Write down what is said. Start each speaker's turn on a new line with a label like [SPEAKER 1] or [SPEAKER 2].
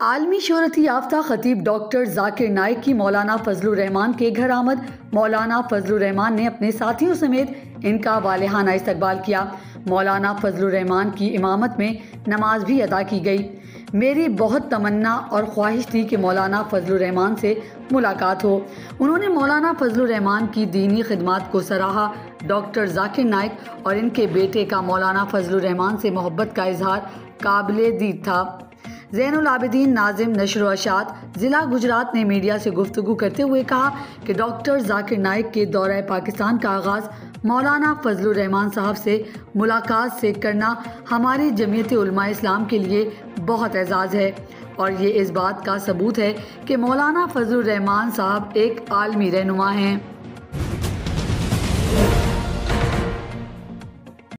[SPEAKER 1] आलमी शोहरत याफ्ता खतीब डॉक्टर जाकिर नाइक की मौलाना फजलुर रहमान के घर आमद। मौलाना फजलुर रहमान ने अपने साथियों समेत इनका वालेहाना इस्तकबाल किया। मौलाना फजलुर रहमान की इमामत में नमाज भी अदा की गई। मेरी बहुत तमन्ना और ख्वाहिश थी कि मौलाना फजलुर रहमान से मुलाकात हो। उन्होंने मौलाना फजलुर रहमान की दीनी खिदमात को सराहा। डॉक्टर जाकिर नाइक और इनके बेटे का मौलाना फजलुर रहमान से मोहब्बत का इजहार काबिले दीद था। ज़ैनुल आबिदीन नाजिम नशर व अशात ज़िला गुजरात ने मीडिया से गुफ्तगू करते हुए कहा कि डॉक्टर जाकिर नाइक के दौरे पाकिस्तान का आगाज़ मौलाना फजलुर रहमान साहब से मुलाकात से करना हमारी जमीयत उलमा इस्लाम के लिए बहुत एजाज़ है और ये इस बात का सबूत है कि मौलाना फजलुर रहमान साहब एक आलमी रहनुमा हैं।